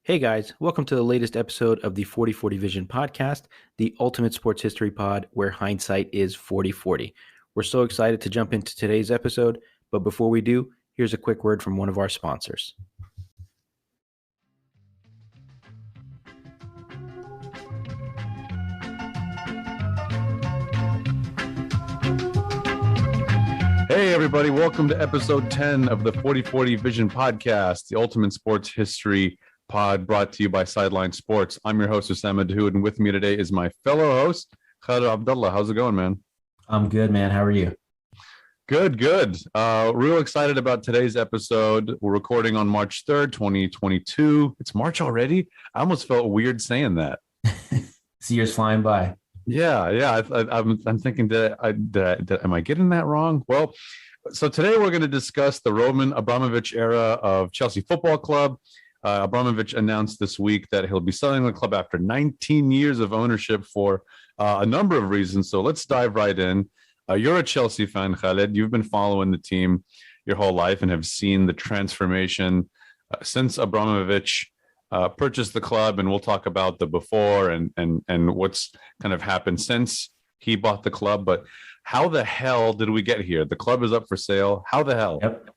Hey guys, welcome to the latest episode of the 4040 Vision podcast, the ultimate sports history pod where hindsight is 4040. We're so excited to jump into today's episode, but before we do, here's a quick word from one of our sponsors. Hey everybody, welcome to episode 10 of the 4040 Vision podcast, the ultimate sports history pod brought to you by Sideline Sports. I'm your host, Osama Dahoud, and with me today is my fellow host, Khaled Abdullah. How's it going, man? I'm good, man. How are you? Good. Real excited about today's episode. We're recording on March 3rd, 2022. It's March already? I almost felt weird saying that. This year's flying by. Yeah. I'm thinking, am I getting that wrong? Well, so today we're going to discuss the Roman Abramovich era of Chelsea Football Club. Abramovich announced this week that he'll be selling the club after 19 years of ownership for a number of reasons. So let's dive right in. You're a Chelsea fan, Khaled. You've been following the team your whole life and have seen the transformation since Abramovich purchased the club, and we'll talk about the before and what's kind of happened since he bought the club. But how the hell did we get here? The club is up for sale. How the hell? Yep.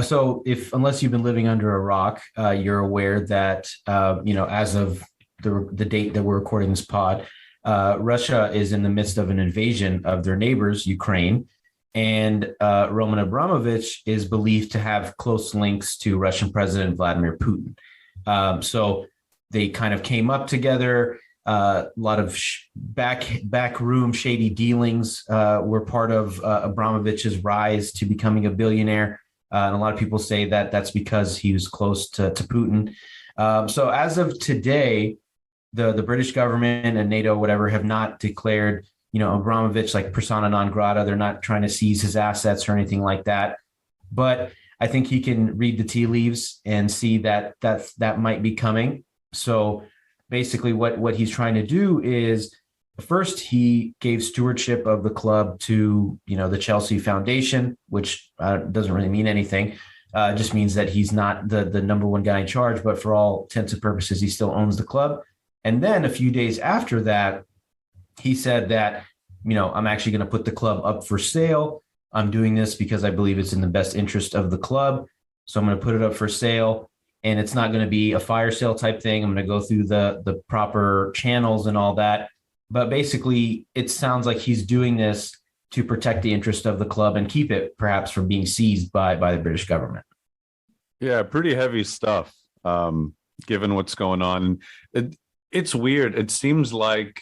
So unless you've been living under a rock, you're aware that, as of the date that we're recording this pod, Russia is in the midst of an invasion of their neighbors, Ukraine. And Roman Abramovich is believed to have close links to Russian President Vladimir Putin. So they kind of came up together. A lot of backroom shady dealings were part of Abramovich's rise to becoming a billionaire. And a lot of people say that that's because he was close to Putin. So as of today, the British government and NATO, whatever, have not declared Abramovich like persona non grata. They're not trying to seize his assets or anything like that. But I think he can read the tea leaves and see that might be coming. So basically what he's trying to do is, first, he gave stewardship of the club to, the Chelsea Foundation, which doesn't really mean anything. It just means that he's not the number one guy in charge, but for all intents and purposes, he still owns the club. And then a few days after that, he said that, I'm actually going to put the club up for sale. I'm doing this because I believe it's in the best interest of the club. So I'm going to put it up for sale. And it's not going to be a fire sale type thing. I'm going to go through the proper channels and all that. But basically, it sounds like he's doing this to protect the interest of the club and keep it perhaps from being seized by the British government. Yeah, pretty heavy stuff, given what's going on. It's weird. It seems like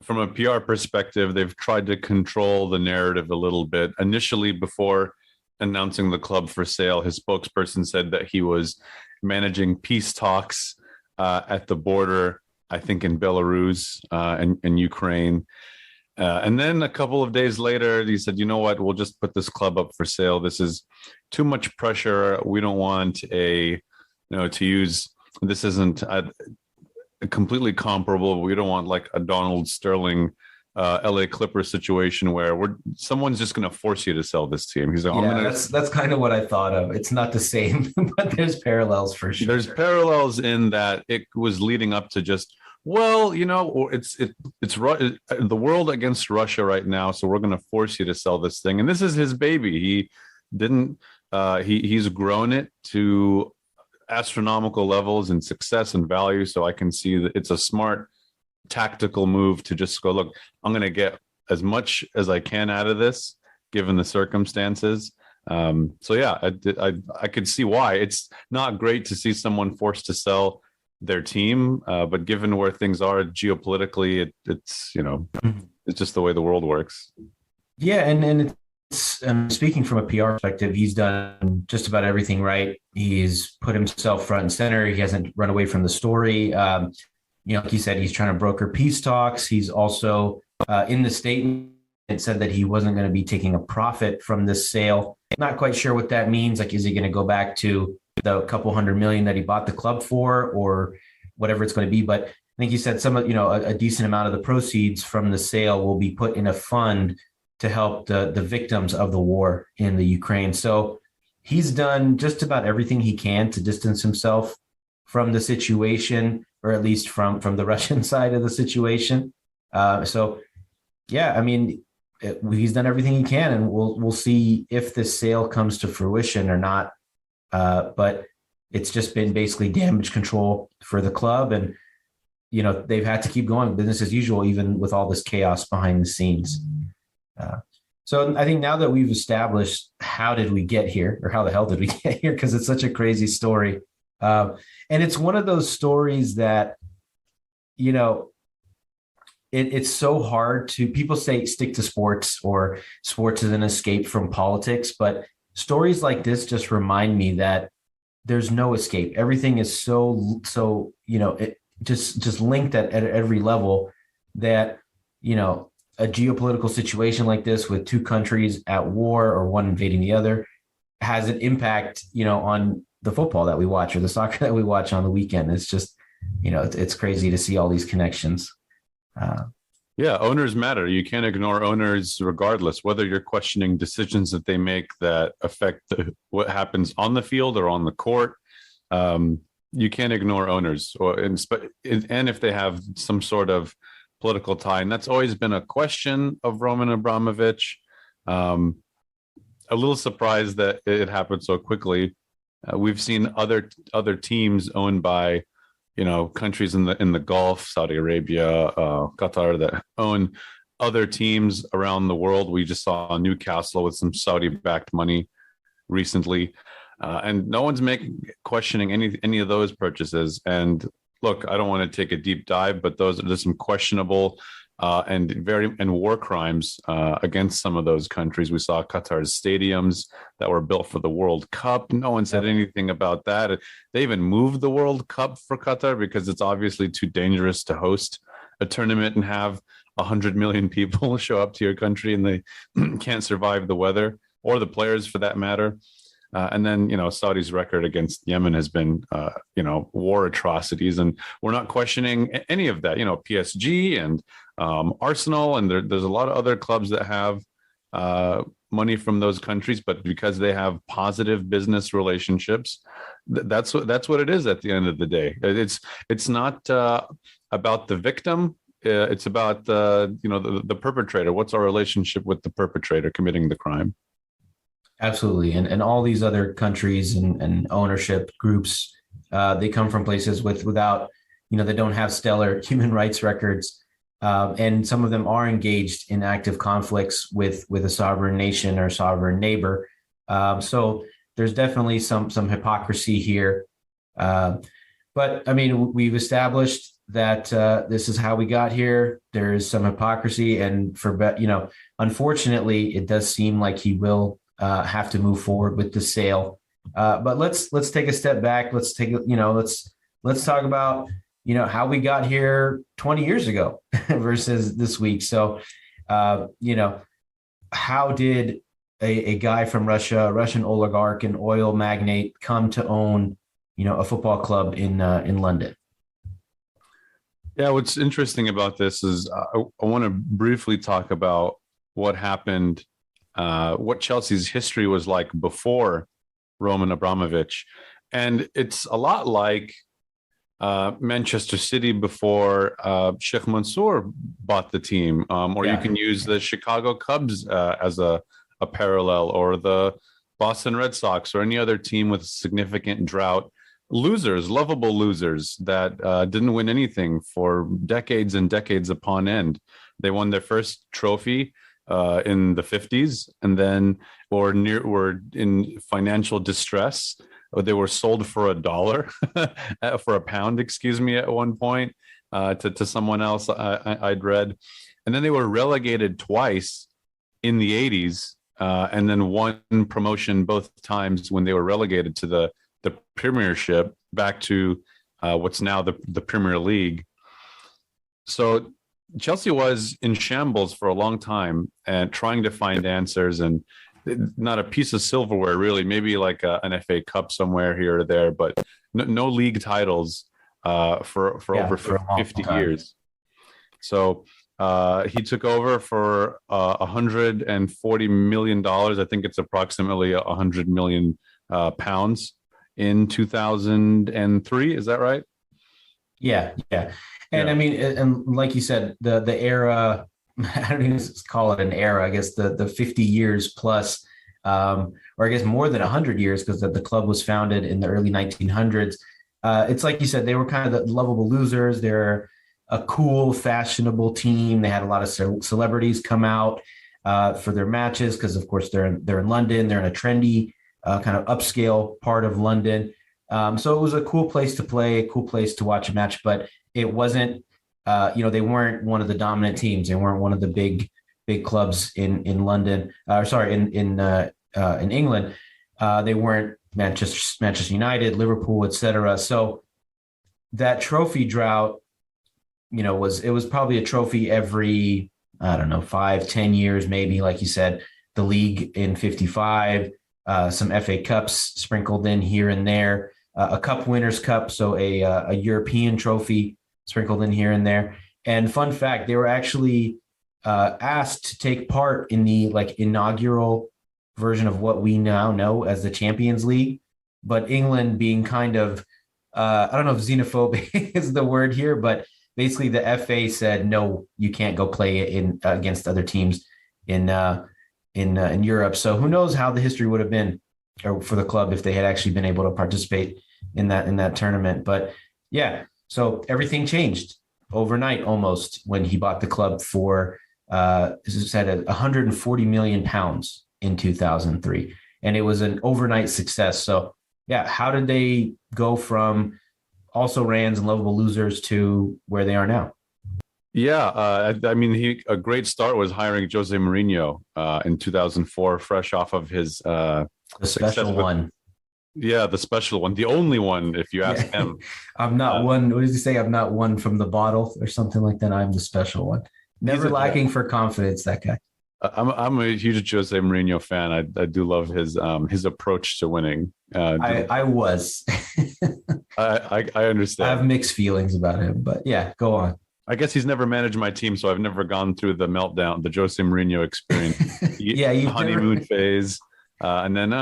from a PR perspective, they've tried to control the narrative a little bit. Initially, before announcing the club for sale, his spokesperson said that he was managing peace talks at the border, I think in Belarus and Ukraine. And then a couple of days later, he said, you know what, we'll just put this club up for sale. This is too much pressure. We don't want this isn't completely comparable. We don't want like a Donald Sterling LA Clippers situation where someone's just going to force you to sell this team. He's like, that's kind of what I thought of. It's not the same, but there's parallels for sure. There's parallels in that it was leading up to just, it's the world against Russia right now. So we're going to force you to sell this thing. And this is his baby. He didn't, he's grown it to astronomical levels in success and value. So I can see that it's a smart tactical move to just go, look, I'm going to get as much as I can out of this, given the circumstances. So yeah, I could see why. It's not great to see someone forced to sell their team, but given where things are geopolitically, it's just the way the world works. Yeah, and it's speaking from a PR perspective, he's done just about everything right. He's put himself front and center. He hasn't run away from the story. Like he said, he's trying to broker peace talks. He's also in the statement said that he wasn't going to be taking a profit from this sale. Not quite sure what that means. Like, is he going to go back to the couple $100 million that he bought the club for, or whatever it's going to be? But I think he said a decent amount of the proceeds from the sale will be put in a fund to help the victims of the war in the Ukraine. So he's done just about everything he can to distance himself from the situation, or at least from the Russian side of the situation. So yeah, I mean, he's done everything he can, and we'll see if this sale comes to fruition or not. But it's just been basically damage control for the club, and they've had to keep going business as usual, even with all this chaos behind the scenes. Uh, so I think now that we've established how did we get here, or how the hell did we get here, because it's such a crazy story, and it's one of those stories that you know it's so hard to, people say stick to sports, or sports is an escape from politics, but stories like this just remind me that there's no escape. Everything is so it just linked at every level, that a geopolitical situation like this with two countries at war, or one invading the other, has an impact on the football that we watch, or the soccer that we watch on the weekend. It's just it's crazy to see all these connections. Yeah, owners matter. You can't ignore owners regardless, whether you're questioning decisions that they make that affect what happens on the field or on the court. You can't ignore owners, and if they have some sort of political tie. And that's always been a question of Roman Abramovich. A little surprised that it happened so quickly. We've seen other teams owned by countries in the Gulf, Saudi Arabia, Qatar, that own other teams around the world. We just saw Newcastle with some Saudi-backed money recently, and no one's questioning any of those purchases. And look, I don't want to take a deep dive, but there's some questionable and war crimes against some of those countries. We saw Qatar's stadiums that were built for the World Cup. No one said anything about that. They even moved the World Cup for Qatar because it's obviously too dangerous to host a tournament and have 100 million people show up to your country, and they can't survive the weather, or the players for that matter. And then, Saudi's record against Yemen has been, war atrocities. And we're not questioning any of that. PSG and Arsenal, and there's a lot of other clubs that have money from those countries, but because they have positive business relationships, that's what it is at the end of the day. It's not about the victim. It's about the perpetrator. What's our relationship with the perpetrator committing the crime? Absolutely. And all these other countries and ownership groups, they come from places without, they don't have stellar human rights records. And some of them are engaged in active conflicts with a sovereign nation or sovereign neighbor. So there's definitely some hypocrisy here. But I mean, we've established that this is how we got here. There is some hypocrisy, and unfortunately, it does seem like he will have to move forward with the sale. But let's take a step back. Let's talk about how we got here 20 years ago versus this week. So how did a guy from Russia, a Russian oligarch and oil magnate, come to own a football club in London? Yeah, what's interesting about this is I want to briefly talk about what happened, what Chelsea's history was like before Roman Abramovich. And it's a lot like Manchester City before Sheikh Mansour bought the team, you can use the Chicago Cubs as a parallel, or the Boston Red Sox, or any other team with significant drought. Lovable losers that didn't win anything for decades and decades upon end. They won their first trophy in the 50s, and then were in financial distress. They were sold for $1 for a pound, excuse me, at one point to someone else I'd read. And then they were relegated twice in the 80s, and then one promotion both times when they were relegated to the Premiership, back to what's now the Premier League. So Chelsea was in shambles for a long time and trying to find answers, and not a piece of silverware, really. Maybe like an FA Cup somewhere here or there, but no league titles for over 50 years. So he took over for $140 million. I think it's approximately 100 million pounds in 2003. Is that right? Yeah, yeah. And Yeah. I mean, and like you said, the era, I don't even call it an era, I guess the 50 years plus, or I guess more than 100 years, because the club was founded in the early 1900s. It's like you said, they were kind of the lovable losers. They're a cool, fashionable team. They had a lot of celebrities come out for their matches because, of course, they're in London. They're in a trendy, kind of upscale part of London. So it was a cool place to play, a cool place to watch a match, but it wasn't, they weren't one of the dominant teams. They weren't one of the big clubs in London, in England. They weren't Manchester United, Liverpool, etc. So that trophy drought, it was probably a trophy every, I don't know, 5-10 years, maybe, like you said, the league in 55, some FA Cups sprinkled in here and there, a Cup Winners' Cup, so a European trophy sprinkled in here and there. And fun fact, they were actually asked to take part in the inaugural version of what we now know as the Champions League, but England being kind of, I don't know if xenophobic is the word here, but basically the FA said, no, you can't go play in against other teams in Europe. So who knows how the history would have been for the club if they had actually been able to participate in that tournament. But yeah, so everything changed overnight almost when he bought the club for, as I said, 140 million pounds in 2003. And it was an overnight success. So yeah, how did they go from also rans and lovable losers to where they are now? Yeah, I mean, a great start was hiring Jose Mourinho in 2004, fresh off of his The special one. Yeah, the special one, the only one, if you ask him. I'm not one. What does he say? I'm not one from the bottle or something like that. I'm the special one. Never lacking for confidence, that guy. I'm a huge Jose Mourinho fan. I do love his approach to winning. I was. I understand. I have mixed feelings about him, but yeah, go on. I guess he's never managed my team, so I've never gone through the meltdown, the Jose Mourinho experience. Yeah, the honeymoon phase. And then,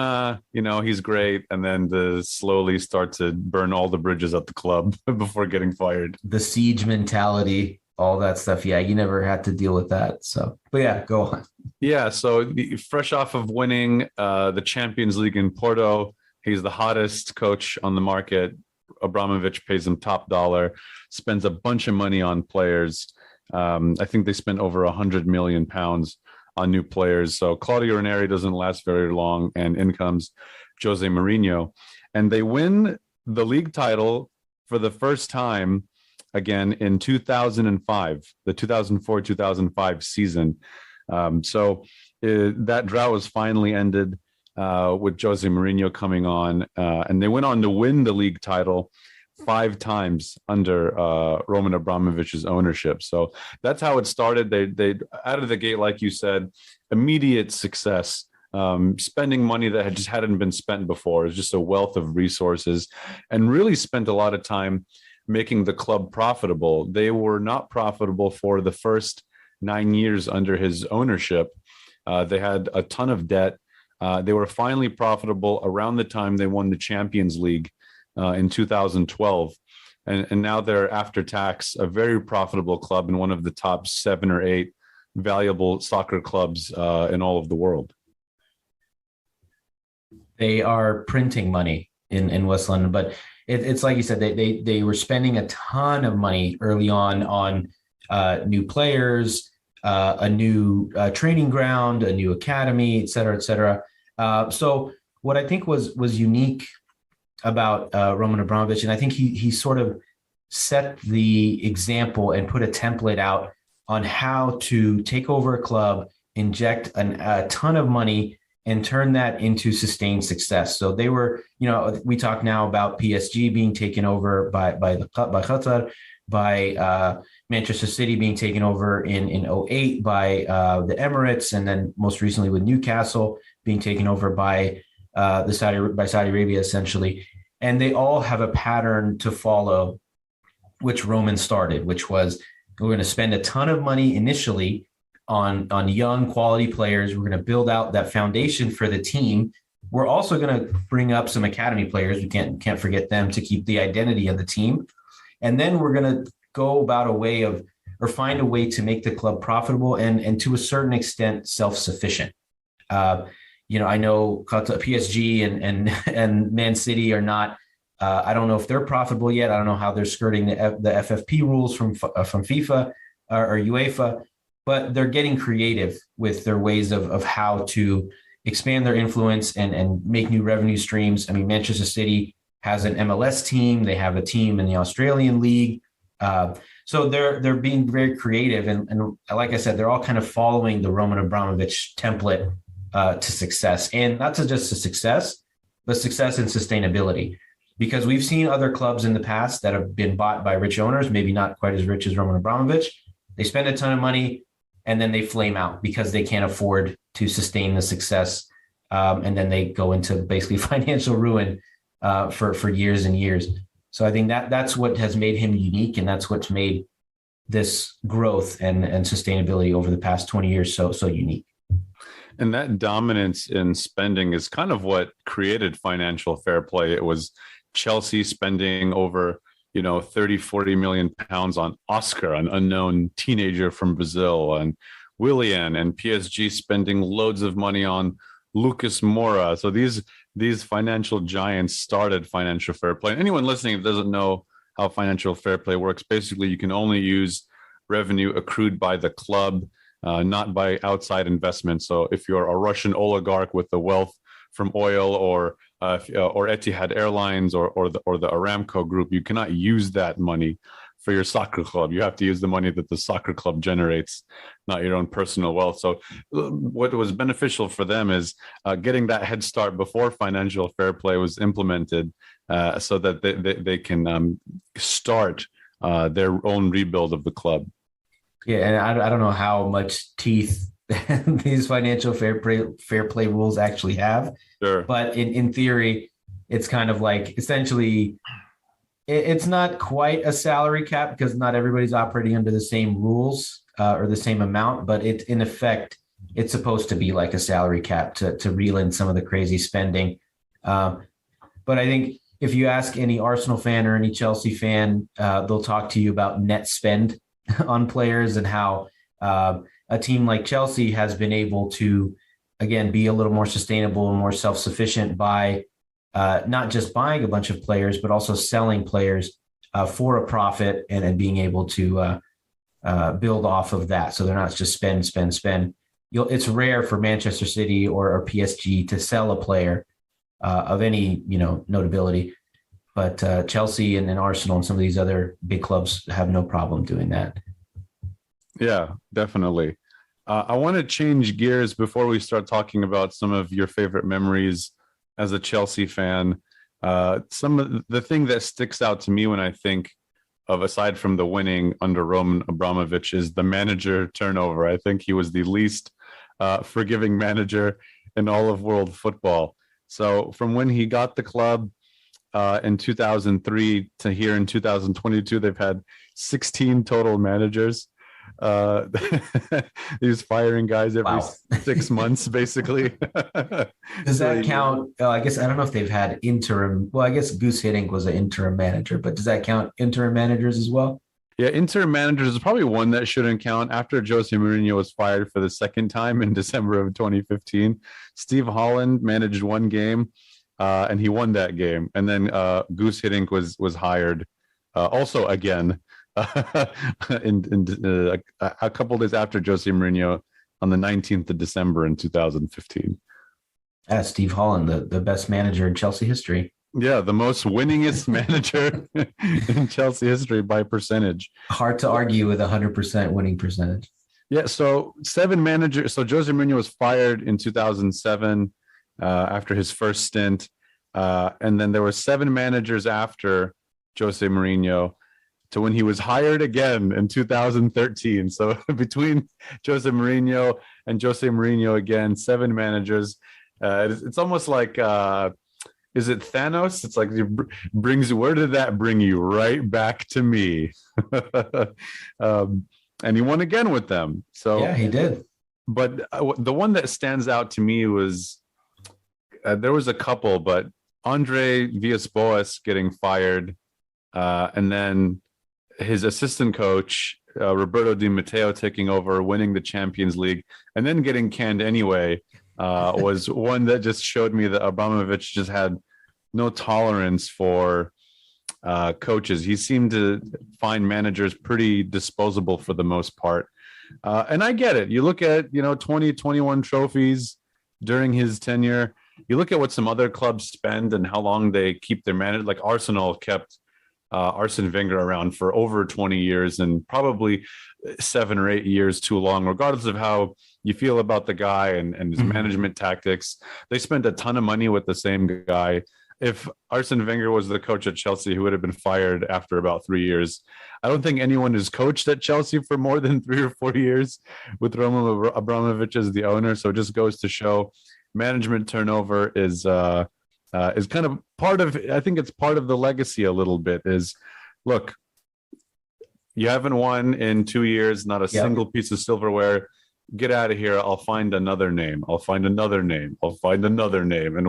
he's great. And then to slowly start to burn all the bridges at the club before getting fired. The siege mentality, all that stuff. Yeah, you never had to deal with that. So, but yeah, go on. Yeah, so fresh off of winning the Champions League in Porto, he's the hottest coach on the market. Abramovich pays him top dollar, spends a bunch of money on players. I think they spent over 100 million pounds on new players. So Claudio Ranieri doesn't last very long, and in comes Jose Mourinho. And they win the league title for the first time again in 2005, the 2004-2005 season. That drought was finally ended with Jose Mourinho coming on. And they went on to win the league title 5 times under Roman Abramovich's ownership. So that's how it started. They out of the gate, like you said, immediate success, spending money that hadn't been spent before. It's just a wealth of resources, and really spent a lot of time making the club profitable. They were not profitable for the first 9 years under his ownership. They had a ton of debt. They were finally profitable around the time they won the Champions League in 2012. And now they're, after tax, a very profitable club and one of the top 7 or 8 valuable soccer clubs in all of the world. They are printing money in West London, but it's like you said, they were spending a ton of money early on new players, a new training ground, a new academy, et cetera, et cetera. So what I think was unique about Roman Abramovich, and I think he sort of set the example and put a template out on how to take over a club, inject a ton of money, and turn that into sustained success. So they were, we talk now about PSG being taken over by Qatar, by Manchester City being taken over in 2008 by the Emirates, and then most recently with Newcastle being taken over by Saudi Arabia, essentially. And they all have a pattern to follow, which Roman started, which was, we're going to spend a ton of money initially on young quality players. We're going to build out that foundation for the team. we're also going to bring up some academy players. We can't forget them to keep the identity of the team. And then we're going to go about a way of, or find a way to make the club profitable and to a certain extent self-sufficient. Uh, I know PSG and Man City are not. I don't know if they're profitable yet. I don't know how they're skirting the FFP rules from FIFA or UEFA, but they're getting creative with their ways of how to expand their influence and make new revenue streams. I mean, Manchester City has an MLS team. They have a team in the Australian League. So they're being very creative. And like I said, they're all kind of following the Roman Abramovich template to success, and not to just to success, but success and sustainability. Because we've seen other clubs in the past that have been bought by rich owners, maybe not quite as rich as Roman Abramovich. They spend a ton of money and then they flame out because they can't afford to sustain the success. And then they go into basically financial ruin for years and years. So I think that's what has made him unique, and that's what's made this growth and sustainability over the past 20 years so unique. And that dominance in spending is kind of what created financial fair play. It was Chelsea spending over, 30-40 million pounds on Oscar, an unknown teenager from Brazil, and Willian, and PSG spending loads of money on Lucas Moura. So these financial giants started financial fair play. And anyone listening that doesn't know how financial fair play works, basically you can only use revenue accrued by the club, not by outside investment. So if you're a Russian oligarch with the wealth from oil or Etihad Airlines or the Aramco group, you cannot use that money for your soccer club. You have to use the money that the soccer club generates, not your own personal wealth. So what was beneficial for them is getting that head start before financial fair play was implemented, so that they can start their own rebuild of the club. Yeah, and I don't know how much teeth these financial fair play rules actually have. Sure. But in theory, it's kind of like essentially it's not quite a salary cap because not everybody's operating under the same rules or the same amount, but in effect, it's supposed to be like a salary cap to reel in some of the crazy spending. But I think if you ask any Arsenal fan or any Chelsea fan, they'll talk to you about net spend on players and how a team like Chelsea has been able to, again, be a little more sustainable and more self-sufficient by not just buying a bunch of players, but also selling players for a profit and being able to build off of that. So they're not just spend. It's rare for Manchester City or PSG to sell a player of any notability. But Chelsea and Arsenal and some of these other big clubs have no problem doing that. Yeah, definitely. I want to change gears before we start talking about some of your favorite memories as a Chelsea fan. Some of the thing that sticks out to me when I think of, aside from the winning under Roman Abramovich, is the manager turnover. I think he was the least forgiving manager in all of world football. So from when he got the club in 2003 to here in 2022, they've had 16 total managers. He was firing guys every 6 months, basically. Does that count? I guess I don't know if they've had interim. Well, I guess Goose Hiddink was an interim manager, but does that count interim managers as well? Yeah, interim managers is probably one that shouldn't count. After Jose Mourinho was fired for the second time in December of 2015, Steve Holland managed one game, and he won that game. And then Goose Hiddink was hired also again in a couple of days after Jose Mourinho on the 19th of December in 2015. Steve Holland, the best manager in Chelsea history. Yeah, the most winningest manager in Chelsea history by percentage. Hard to argue with 100% winning percentage. Yeah, so 7 managers. So Jose Mourinho was fired in 2007 after his first stint. And then there were 7 managers after Jose Mourinho to when he was hired again in 2013. So between Jose Mourinho and Jose Mourinho again, 7 managers. It's almost like... is it Thanos? It's like where did that bring you? Right back to me. And he won again with them. So yeah, he did. But the one that stands out to me was there was a couple, but Andre Villas-Boas getting fired, and then his assistant coach Roberto Di Matteo taking over, winning the Champions League, and then getting canned anyway, was one that just showed me that Abramovich just had no tolerance for coaches. He seemed to find managers pretty disposable for the most part. And I get it. You look at, 20, 21 trophies during his tenure. You look at what some other clubs spend and how long they keep their manager. Like Arsenal kept Arsene Wenger around for over 20 years and probably 7 or 8 years too long, regardless of how you feel about the guy and his management tactics. They spent a ton of money with the same guy. If Arsene Wenger was the coach at Chelsea, he would have been fired after about 3 years. I don't think anyone has coached at Chelsea for more than 3 or 4 years with Roman Abramovich as the owner. So it just goes to show management turnover is kind of part of, I think it's part of the legacy a little bit is, look, you haven't won in 2 years, not a single piece of silverware. Get out of here. I'll find another name. I'll find another name. I'll find another name. And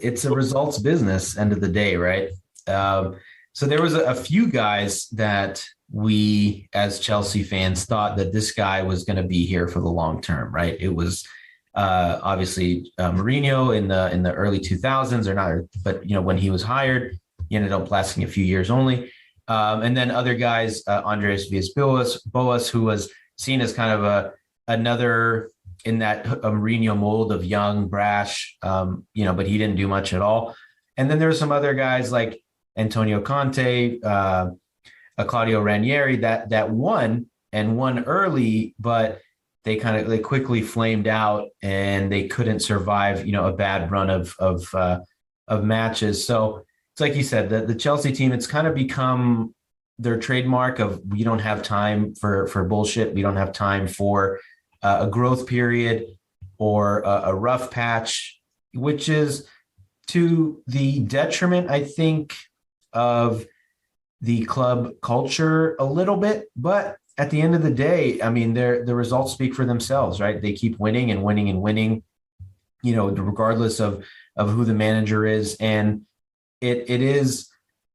it's a results business end of the day, right? So there was a few guys that we as Chelsea fans thought that this guy was going to be here for the long term, right? It was obviously Mourinho in the early 2000s or not, but when he was hired, he ended up lasting a few years only. And then other guys, Andres Villas-Boas, who was seen as kind of another in that Mourinho mold of young, brash, but he didn't do much at all. And then there were some other guys like Antonio Conte, Claudio Ranieri that won early, but they quickly flamed out and they couldn't survive, a bad run of matches. So it's like you said, the Chelsea team, it's kind of become their trademark of, we don't have time for bullshit. We don't have time for a growth period or a rough patch, which is to the detriment, I think, of the club culture a little bit. But at the end of the day, I mean, the results speak for themselves, right? They keep winning and winning and winning, regardless of who the manager is. And it is,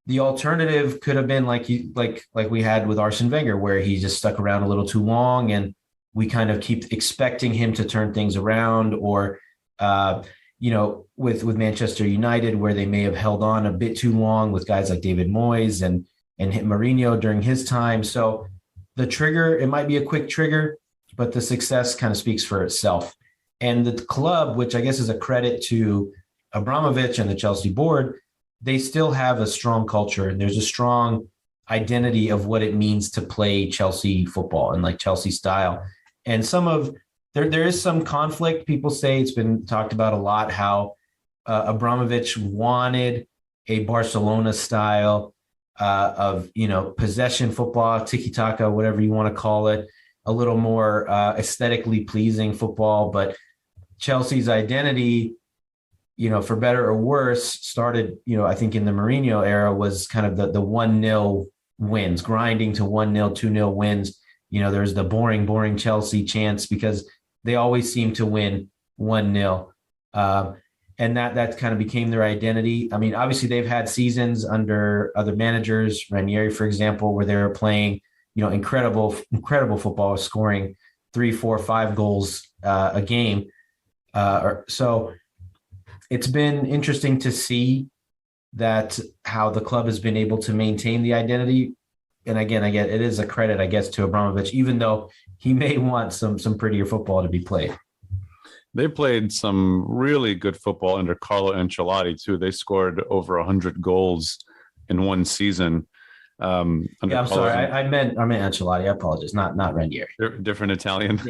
the alternative could have been like we had with Arsene Wenger, where he just stuck around a little too long and we kind of keep expecting him to turn things around, or, with Manchester United, where they may have held on a bit too long with guys like David Moyes and Mourinho during his time. So the trigger, it might be a quick trigger, but the success kind of speaks for itself. And the club, which I guess is a credit to Abramovich and the Chelsea board, they still have a strong culture and there's a strong identity of what it means to play Chelsea football and like Chelsea style. And there is some conflict. People say, it's been talked about a lot, how Abramovich wanted a Barcelona style of, possession football, tiki-taka, whatever you want to call it, a little more aesthetically pleasing football. But Chelsea's identity, for better or worse, started, I think in the Mourinho era, was kind of the 1-0 wins, grinding to 1-0, 2-0 wins. There's the boring Chelsea chants because they always seem to win 1-0. And that kind of became their identity. I mean, obviously they've had seasons under other managers, Ranieri, for example, where they were playing, incredible football, scoring 3, 4, 5 goals a game. So it's been interesting to see that how the club has been able to maintain the identity. And again, it is a credit, I guess, to Abramovich, even though he may want some prettier football to be played. They played some really good football under Carlo Ancelotti too. They scored over 100 goals in one season. I'm sorry. I meant Ancelotti. I apologize. Not Ranieri. Different Italian.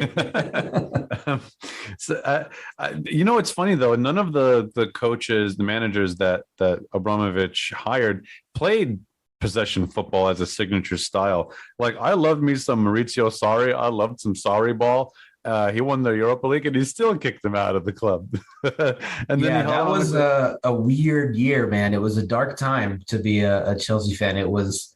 It's funny though. None of the coaches, the managers that Abramovich hired played possession football as a signature style. Like, I loved me some Maurizio Sarri. I loved some Sarri ball. He won the Europa League and he still kicked them out of the club. And then that was a weird year, man. It was a dark time to be a Chelsea fan. It was,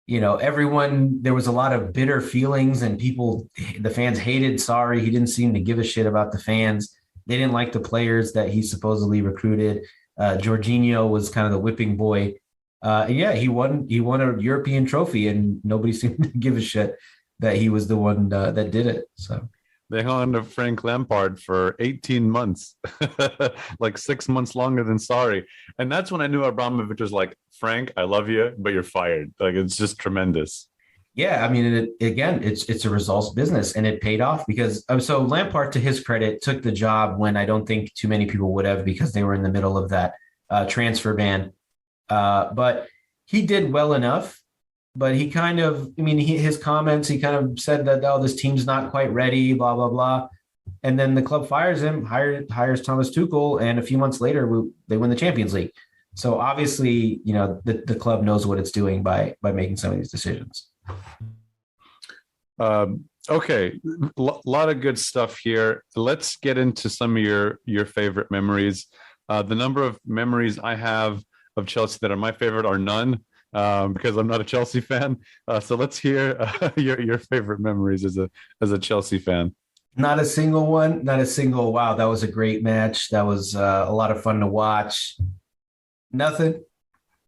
there was a lot of bitter feelings and the fans hated Sarri. He didn't seem to give a shit about the fans. They didn't like the players that he supposedly recruited. Jorginho was kind of the whipping boy. And yeah, he won a European trophy, and nobody seemed to give a shit that he was the one that did it. So They hung on to Frank Lampard for 18 months, like 6 months longer than sorry. And that's when I knew Abramovich was like, Frank, I love you, but you're fired. Like, it's just tremendous. yeah, I mean, again, it's a results business, and it paid off because so Lampard, to his credit, took the job when I don't think too many people would have because they were in the middle of that transfer ban. But he did well enough. But he kind of, I mean, his comments, he kind of said that, oh, this team's not quite ready, blah, blah, blah. And then the club fires him, hires Thomas Tuchel, and a few months later, they win the Champions League. So obviously, the club knows what it's doing by making some of these decisions. Okay, lot of good stuff here. Let's get into some of your favorite memories. The number of memories I have of Chelsea that are my favorite are none, because I'm not a Chelsea fan. So let's hear your favorite memories as a Chelsea fan. Not a single one, not a single. Wow, that was a great match. That was a lot of fun to watch. Nothing.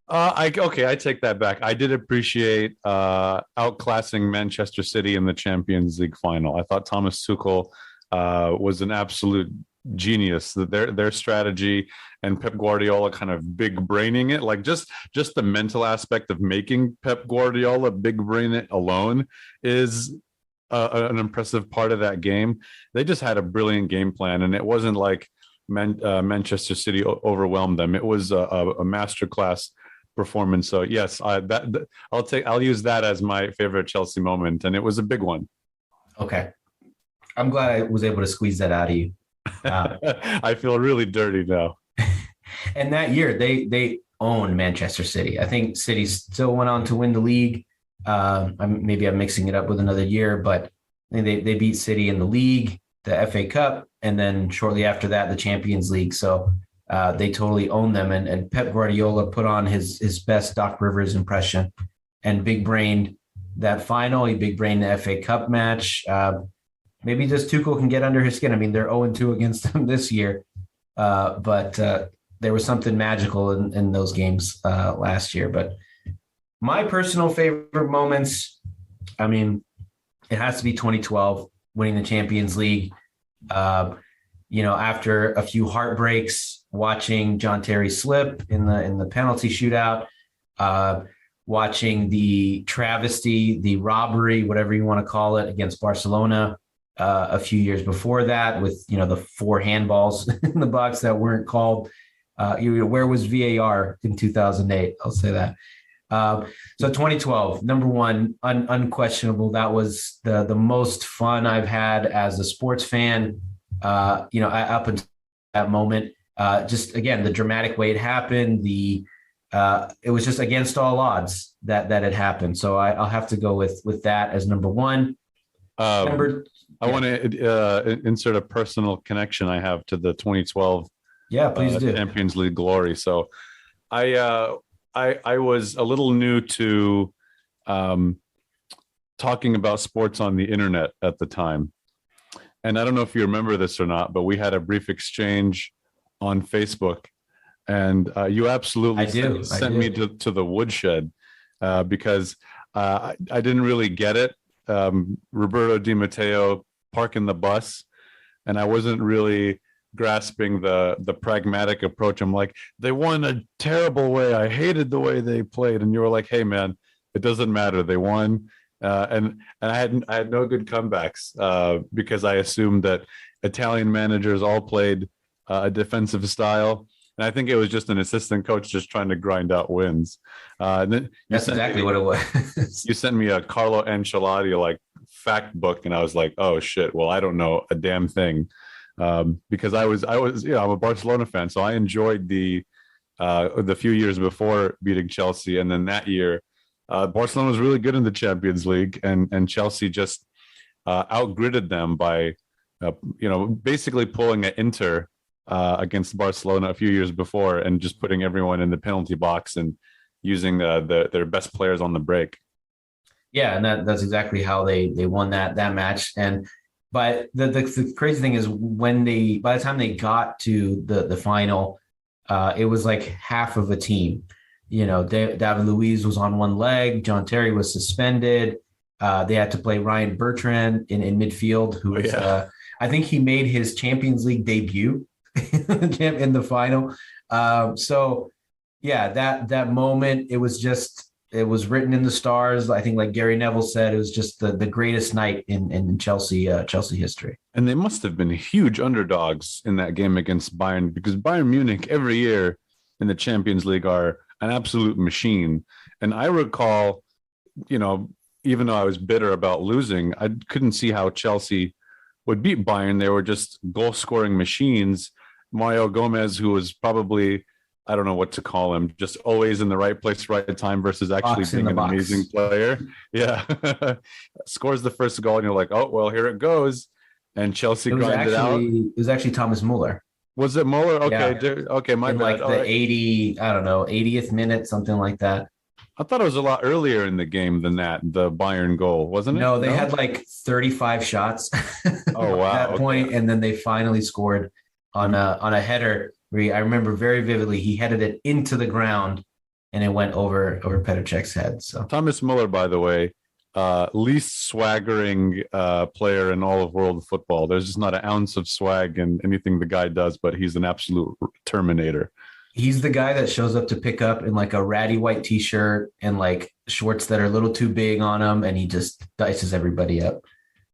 I take that back. I did appreciate outclassing Manchester City in the Champions League final. I thought Thomas Tuchel was an absolute genius. Their strategy and Pep Guardiola kind of big braining it, like just the mental aspect of making Pep Guardiola big brain it alone is an impressive part of that game. They just had a brilliant game plan, and it wasn't like Manchester City overwhelmed them. It was a masterclass performance. So yes, I'll use that as my favorite Chelsea moment, and it was a big one. Okay, I'm glad I was able to squeeze that out of you. I feel really dirty now. And that year, they owned Manchester City. I think City still went on to win the league. Maybe I'm mixing it up with another year, but I think they beat City in the league, the FA Cup, and then shortly after that, the Champions League. So they totally owned them. And Pep Guardiola put on his best Doc Rivers impression and big brained that final. He big brained the FA Cup match. Maybe just Tuchel can get under his skin. I mean, they're 0-2 against them this year, but there was something magical in those games last year. But my personal favorite moments, I mean, it has to be 2012, winning the Champions League. After a few heartbreaks, watching John Terry slip in the penalty shootout, watching the travesty, the robbery, whatever you want to call it, against Barcelona a few years before that, with the 4 handballs in the box that weren't called. Where was VAR in 2008? I'll say that. So 2012, number one, unquestionable. That was the most fun I've had as a sports fan. Up until that moment, just again the dramatic way it happened. It was just against all odds that had happened. So I'll have to go with that as number one. I want to insert a personal connection I have to the 2012 please do. Champions League glory. So I was a little new to talking about sports on the internet at the time. And I don't know if you remember this or not, but we had a brief exchange on Facebook, and you absolutely sent me to the woodshed because I didn't really get it. Roberto Di Matteo parking the bus, and I wasn't really grasping the pragmatic approach. I'm like, they won a terrible way. I hated the way they played, and you were like, hey man, it doesn't matter. They won, and I had no good comebacks because I assumed that Italian managers all played a defensive style. And I think it was just an assistant coach just trying to grind out wins. And then that's exactly what it was. You sent me a Carlo Ancelotti fact book, and I was like, oh shit. Well, I don't know a damn thing because I was I'm a Barcelona fan, so I enjoyed the few years before beating Chelsea, and then that year, Barcelona was really good in the Champions League, and Chelsea just outgridded them by basically pulling an Inter against Barcelona a few years before, and just putting everyone in the penalty box and using their best players on the break. Yeah, and that's exactly how they won that match. And But the crazy thing is by the time they got to the final, it was like half of a team. David Luiz was on one leg. John Terry was suspended. They had to play Ryan Bertrand in midfield, who Oh, was, yeah. I think he made his Champions League debut in the final. So, yeah, that moment, it was written in the stars. I think, like Gary Neville said, it was just the greatest night in Chelsea history. And they must have been huge underdogs in that game against Bayern, because Bayern Munich every year in the Champions League are an absolute machine. And I recall, you know, even though I was bitter about losing, I couldn't see how Chelsea would beat Bayern. They were just goal scoring machines. Mario Gomez, who was probably, I don't know what to call him, just always in the right place, right time versus actually being an amazing player. Yeah. Scores the first goal and you're like, oh, well, here it goes. And Chelsea grinded out. It was actually Thomas Muller. Was it Muller? Okay. Yeah. Okay. My In bad. like the 80, I don't know, 80th minute, something like that. I thought it was a lot earlier in the game than that, the Bayern goal, wasn't it? No, they had like 35 shots Oh, wow. at that point, and then they finally scored on a header. I remember very vividly. He headed it into the ground, and it went over Petr Cech's head. So Thomas Muller, by the way, least swaggering player in all of world football. There's just not an ounce of swag in anything the guy does, but he's an absolute terminator. he's the guy that shows up to pick up in like a ratty white t-shirt and like shorts that are a little too big on him, and he just dices everybody up.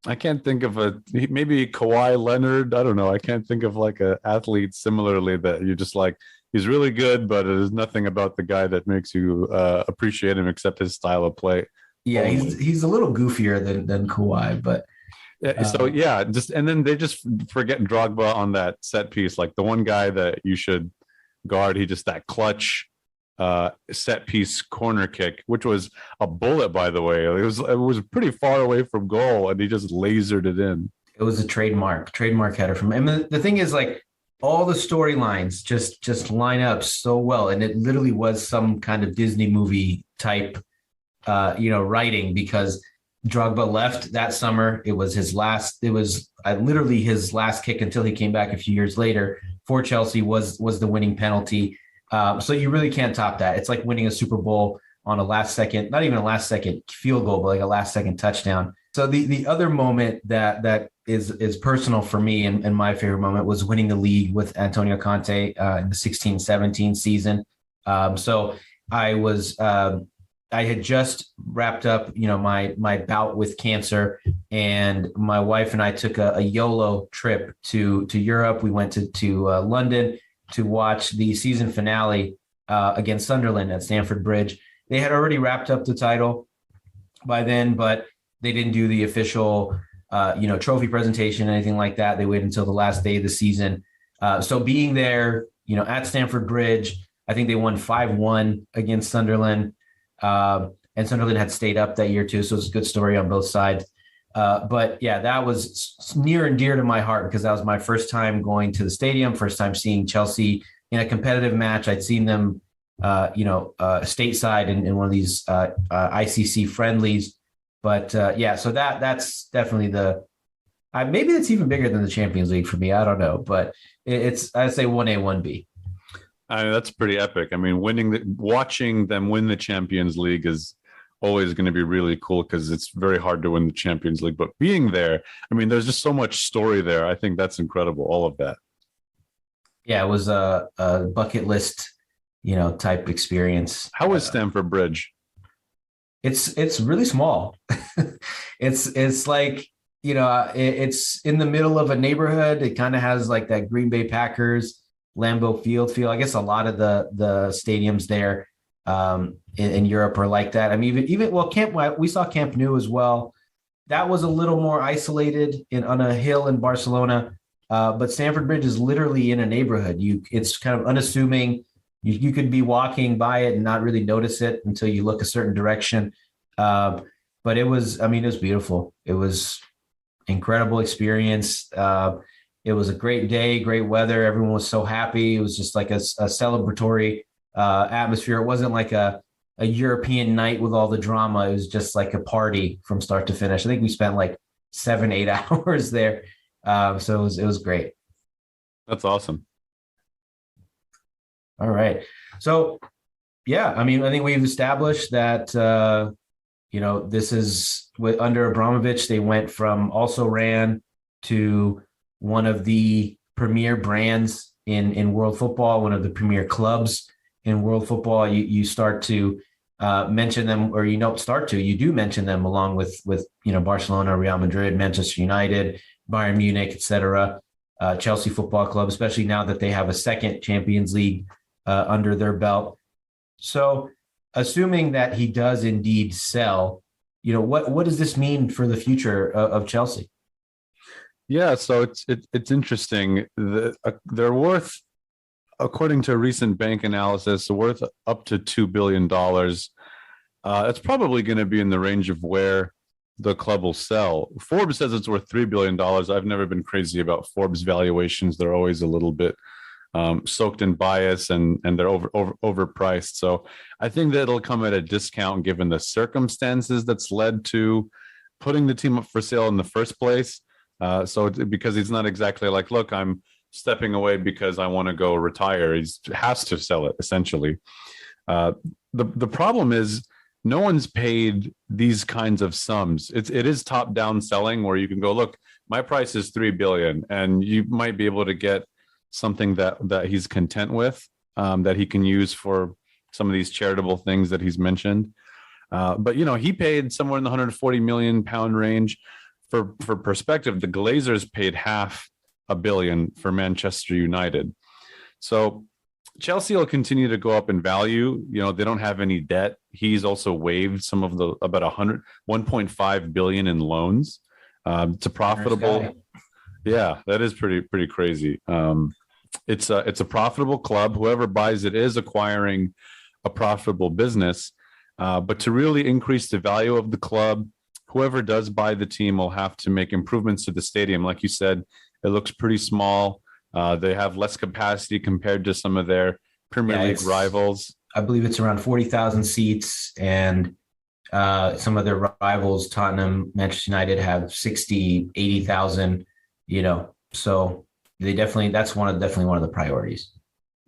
I can't think of maybe Kawhi Leonard. I don't know. I can't think of like an athlete similarly that you just like, he's really good, but there's nothing about the guy that makes you appreciate him except his style of play. Yeah, he's a little goofier than Kawhi, but so yeah, and then they just forget Drogba on that set piece. Like the one guy that you should guard, he just that clutch set piece corner kick, which was a bullet, by the way. It was pretty far away from goal, and he just lasered it in. It was a trademark header from him. And the thing is, like, all the storylines just line up so well, and it literally was some kind of Disney movie type, writing, because Drogba left that summer. It was his last. It was literally his last kick until he came back a few years later for Chelsea. Was the winning penalty. So you really can't top that. It's like winning a Super Bowl on a last second, not even a last second field goal, but like a last second touchdown. So the other moment that is personal for me, and my favorite moment, was winning the league with Antonio Conte in the 16-17 season. So I had just wrapped up, my bout with cancer, and my wife and I took a YOLO trip to Europe. We went to London to watch the season finale against Sunderland at Stamford Bridge. They had already wrapped up the title by then, but they didn't do the official, trophy presentation, anything like that. They waited until the last day of the season. So being there, at Stamford Bridge, I think they won 5-1 against Sunderland. And Sunderland had stayed up that year too. So it's a good story on both sides. But yeah, that was near and dear to my heart, because that was my first time going to the stadium, first time seeing Chelsea in a competitive match. I'd seen them, stateside in one of these ICC friendlies. But so that's definitely maybe it's even bigger than the Champions League for me. I don't know, but it's, I'd say 1A, 1B. I mean, that's pretty epic. I mean, watching them win the Champions League is always going to be really cool, because it's very hard to win the Champions League. But being there, I mean, there's just so much story there. I think that's incredible, all of that. Yeah, it was a bucket list, type experience. How was Stamford Bridge? It's really small. It's like, it's in the middle of a neighborhood. It kind of has like that Green Bay Packers Lambeau Field feel. I guess a lot of the stadiums there in Europe are like that. I mean, even we saw Camp Nou as well. That was a little more isolated on a hill in Barcelona. But Stamford Bridge is literally in a neighborhood. It's kind of unassuming. You could be walking by it and not really notice it until you look a certain direction. But it was beautiful. It was incredible experience. It was a great day, great weather. Everyone was so happy. It was just like a celebratory atmosphere. It wasn't like a European night with all the drama. It was just like a party from start to finish. I think we spent like 7, 8 hours there. So it was great. That's awesome. All right. So yeah, I mean, I think we've established that this is under Abramovich, they went from also ran to one of the premier brands in world football, one of the premier clubs in world football. You start to mention them, or you do mention them along with Barcelona, Real Madrid, Manchester United, Bayern Munich, etc. Chelsea Football Club, especially now that they have a second Champions League under their belt. So, assuming that he does indeed sell, what does this mean for the future of Chelsea? Yeah, so it's interesting. They're worth, according to a recent bank analysis, worth up to $2 billion. It's probably going to be in the range of where the club will sell. Forbes says it's worth $3 billion. I've never been crazy about Forbes valuations. They're always a little bit soaked in bias, and they're overpriced. So I think that it'll come at a discount given the circumstances that's led to putting the team up for sale in the first place. Because he's not exactly like, look, I'm stepping away because I want to go retire. He has to sell it essentially. The problem is no one's paid these kinds of sums. It is top down selling where you can go, look, my price is $3 billion, and you might be able to get something that he's content with, that he can use for some of these charitable things that he's mentioned. But he paid somewhere in the 140 million pound range. For perspective, the Glazers paid $500 million for Manchester United. So Chelsea will continue to go up in value. They don't have any debt. He's also waived some of the about 1.5 billion in loans. It's a profitable. Yeah, that is pretty crazy. It's a profitable club. Whoever buys it is acquiring a profitable business. But to really increase the value of the club, whoever does buy the team will have to make improvements to the stadium. Like you said, it looks pretty small. They have less capacity compared to some of their Premier League rivals. I believe it's around 40,000 seats, and some of their rivals, Tottenham, Manchester United, have 60, 80,000. So they definitely one of the priorities.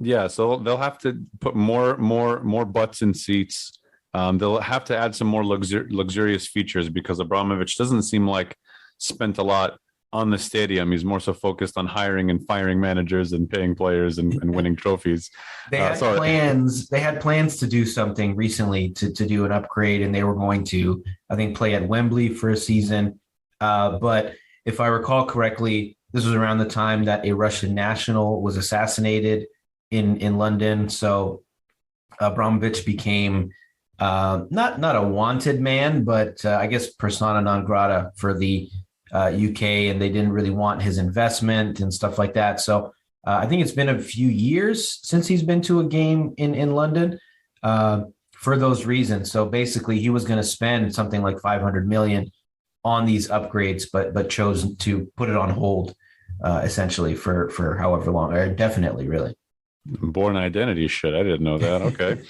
Yeah, so they'll have to put more butts in seats. They'll have to add some more luxurious features because Abramovich doesn't seem like spent a lot on the stadium. He's more so focused on hiring and firing managers and paying players and winning trophies. They had plans. They had plans to do something recently to do an upgrade, and they were going to, I think, play at Wembley for a season. But if I recall correctly, this was around the time that a Russian national was assassinated in London. So Abramovich became not a wanted man, but I guess persona non grata for the UK, and they didn't really want his investment and stuff like that. So I think it's been a few years since he's been to a game in London for those reasons. So basically, he was going to spend something like 500 million on these upgrades, but chose to put it on hold essentially for however long, or definitely, really. Born identity shit. I didn't know that. Okay.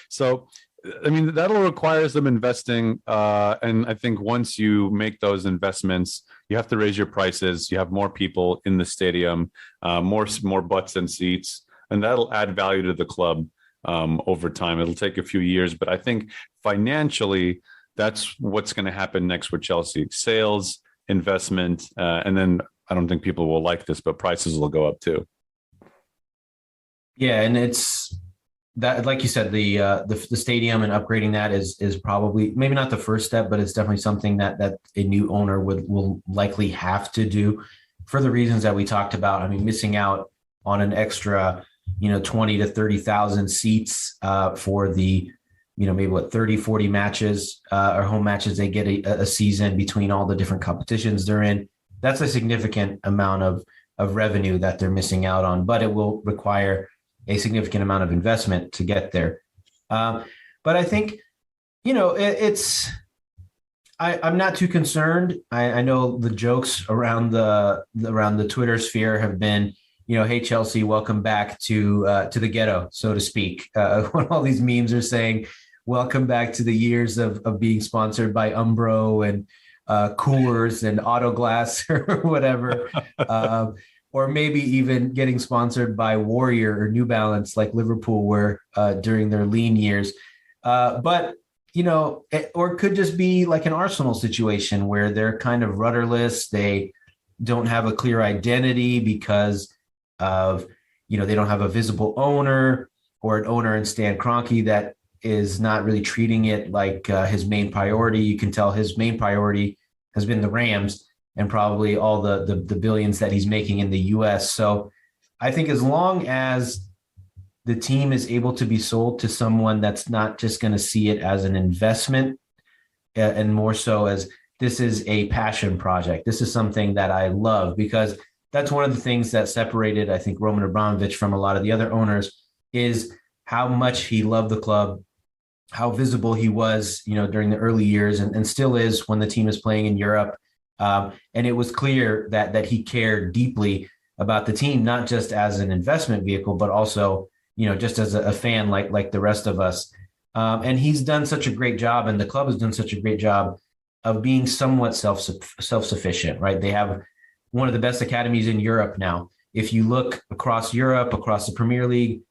So, I mean, that'll require some investing. And I think once you make those investments, you have to raise your prices. You have more people in the stadium, more butts and seats, and that'll add value to the club over time. It'll take a few years, but I think financially, that's what's going to happen next with Chelsea. Sales, investment, and then I don't think people will like this, but prices will go up too. Yeah, and it's that, like you said, the stadium and upgrading that is probably maybe not the first step, but it's definitely something that a new owner will likely have to do for the reasons that we talked about. I mean, missing out on an extra 20 to 30,000 seats for the maybe 30, 40 matches or home matches they get a season between all the different competitions they're in. That's a significant amount of revenue that they're missing out on, but it will require a significant amount of investment to get there. But I think, I'm not too concerned. I know the jokes around the Twitter sphere have been, hey, Chelsea, welcome back to the ghetto, so to speak. When all these memes are saying, welcome back to the years of being sponsored by Umbro and Coors and Auto Glass or whatever, or maybe even getting sponsored by Warrior or New Balance like Liverpool were during their lean years. But or it could just be like an Arsenal situation where they're kind of rudderless. They don't have a clear identity because of, they don't have a visible owner or an owner in Stan Kroenke that is not really treating it like his main priority. You can tell his main priority has been the Rams and probably all the billions that he's making in the US. So I think as long as the team is able to be sold to someone that's not just going to see it as an investment and more so as this is a passion project. This is something that I love, because that's one of the things that separated, I think, Roman Abramovich from a lot of the other owners is how much he loved the club, how visible he was, during the early years and still is when the team is playing in Europe. And it was clear that he cared deeply about the team, not just as an investment vehicle, but also just as a fan like the rest of us. And he's done such a great job, and the club has done such a great job of being somewhat self-sufficient, right? They have one of the best academies in Europe now. If you look across Europe, across the Premier League,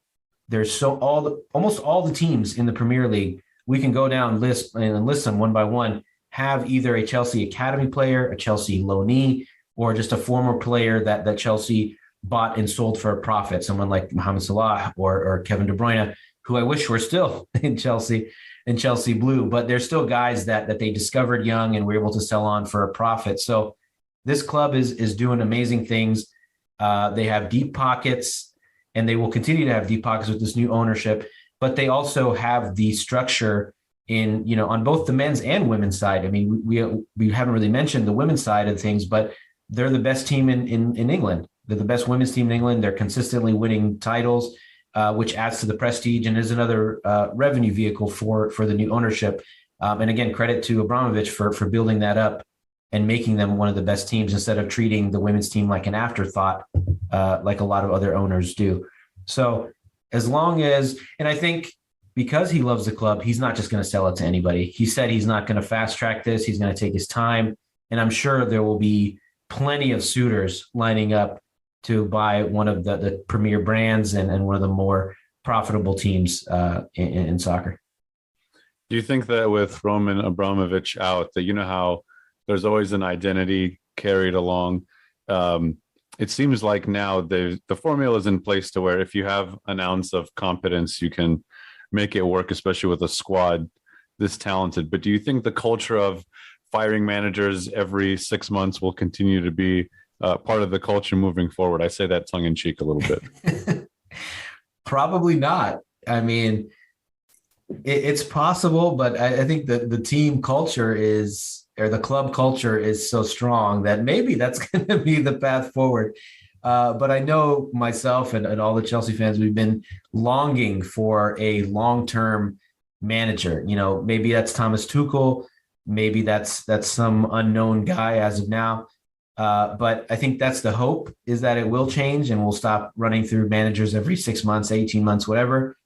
there's almost all the teams in the Premier League, we can go down list them one by one, have either a Chelsea academy player, a Chelsea loanee, or just a former player that Chelsea bought and sold for a profit, someone like Mohamed Salah or Kevin De Bruyne, who I wish were still in Chelsea blue, but they're still guys that they discovered young and were able to sell on for a profit. So this club is doing amazing things. They have deep pockets, and they will continue to have deep pockets with this new ownership, but they also have the structure on both the men's and women's side. I mean, we haven't really mentioned the women's side of things, but they're the best team in England. They're the best women's team in England. They're consistently winning titles, which adds to the prestige and is another revenue vehicle for the new ownership. And again, credit to Abramovich for building that up and making them one of the best teams instead of treating the women's team like an afterthought, like a lot of other owners do. So as long as, and I think because he loves the club, he's not just going to sell it to anybody. He said he's not going to fast track this. He's going to take his time. And I'm sure there will be plenty of suitors lining up to buy one of the premier brands and one of the more profitable teams in soccer. Do you think that with Roman Abramovich out, that how there's always an identity carried along? It seems like now the formula is in place to where if you have an ounce of competence, you can make it work, especially with a squad this talented. But do you think the culture of firing managers every 6 months will continue to be part of the culture moving forward? I say that tongue in cheek a little bit. Probably not. I mean, it's possible, but I think that the team culture or the club culture is so strong that maybe that's going to be the path forward. But I know myself and all the Chelsea fans, we've been longing for a long-term manager. Maybe that's Thomas Tuchel. Maybe that's some unknown guy as of now. But I think that's the hope, is that it will change and we'll stop running through managers every 6 months, 18 months, whatever.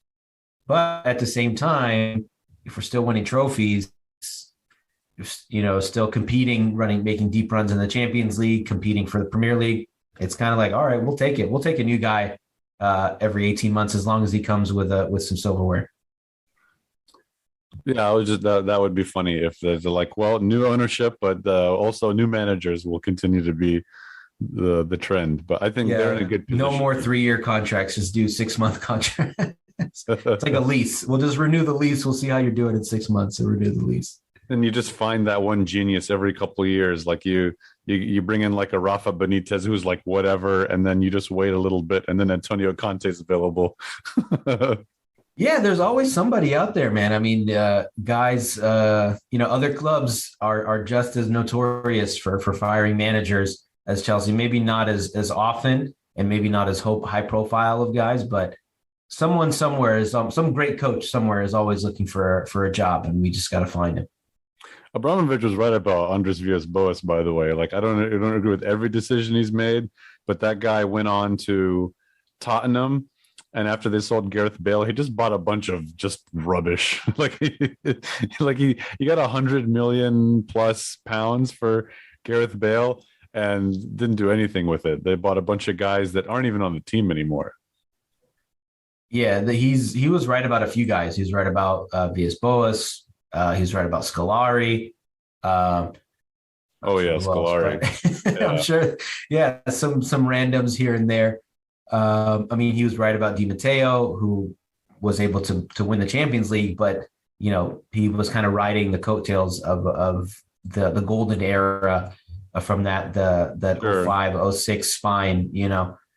But at the same time, if we're still winning trophies, still competing, making deep runs in the Champions League, competing for the Premier League, it's kind of like, all right, we'll take it. We'll take a new guy every 18 months as long as he comes with some silverware. Yeah, I was just that would be funny if they're like, well, new ownership, but also new managers will continue to be the trend. But I think they're in a good position. No more 3-year contracts, just do 6-month contracts. It's like a lease. We'll just renew the lease. We'll see how you're doing in 6 months and renew the lease. And you just find that one genius every couple of years. Like you bring in like a Rafa Benitez who's like whatever, and then you just wait a little bit, and then Antonio Conte is available. Yeah, there's always somebody out there, man. I mean, guys, other clubs are just as notorious for firing managers as Chelsea. Maybe not as often, and maybe not as high profile of guys, but someone somewhere is some great coach somewhere is always looking for a job, and we just got to find him. Abramovich was right about Andres Villas-Boas, by the way. Like, I don't agree with every decision he's made, but that guy went on to Tottenham And after they sold Gareth Bale, he just bought a bunch of just rubbish. like he got 100 million plus pounds for Gareth Bale and didn't do anything with it. They bought a bunch of guys that aren't even on the team anymore. Yeah, he was right about a few guys. He was right about Villas-Boas. He was right about Scolari. Oh yeah, Scolari. Yeah. I'm sure. Yeah, some randoms here and there. I mean, he was right about Di Matteo, who was able to win the Champions League, but he was kind of riding the coattails of the golden era from that Sure. 05, 06 spine.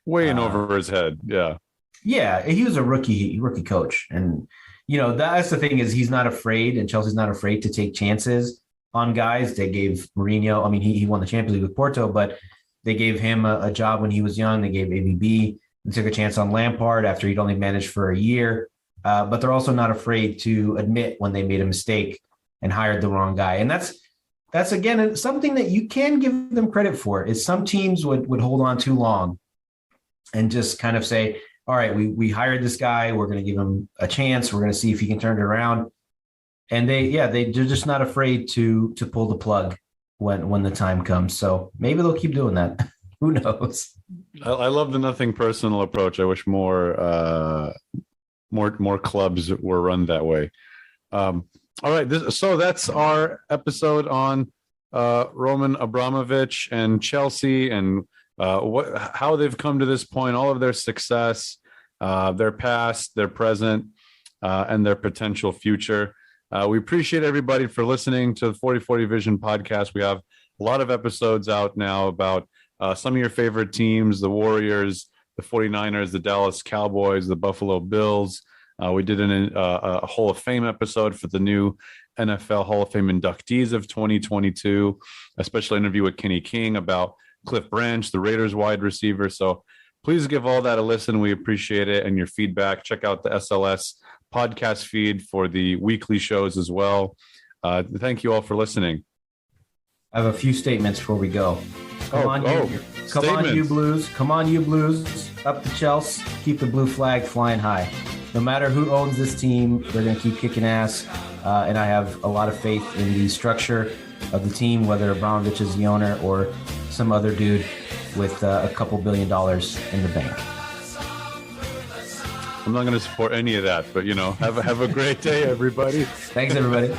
Way in over his head. Yeah. Yeah, he was a rookie coach, and that's the thing is he's not afraid, and Chelsea's not afraid to take chances on guys. They gave Mourinho. I mean, he won the Champions League with Porto, but they gave him a job when he was young. They gave AVB. They took a chance on Lampard after he'd only managed for a year. But they're also not afraid to admit when they made a mistake and hired the wrong guy. And that's again something that you can give them credit for. Is some teams would hold on too long and just kind of say, all right, we hired this guy. We're going to give him a chance. We're going to see if he can turn it around. And they're just not afraid to pull the plug when the time comes. So maybe they'll keep doing that. Who knows? I love the nothing personal approach. I wish more clubs were run that way. All right, so that's our episode on Roman Abramovich and Chelsea and how they've come to this point, all of their success, their past, their present, and their potential future. We appreciate everybody for listening to the 4040 Vision podcast. We have a lot of episodes out now about some of your favorite teams, the Warriors, the 49ers, the Dallas Cowboys, the Buffalo Bills. We did a Hall of Fame episode for the new NFL Hall of Fame inductees of 2022, a special interview with Kenny King about Cliff Branch, the Raiders wide receiver. So please give all that a listen. We appreciate it and your feedback. Check out the SLS podcast feed for the weekly shows as well. Thank you all for listening. I have a few statements before we go. Come on, you Blues. Come on, you Blues. Up the Chelsea. Keep the blue flag flying high. No matter who owns this team, they're going to keep kicking ass. And I have a lot of faith in the structure of the team, whether Abramovich is the owner or some other dude with a couple $1 billion in the bank. I'm not going to support any of that, but have a great day, everybody. Thanks, everybody.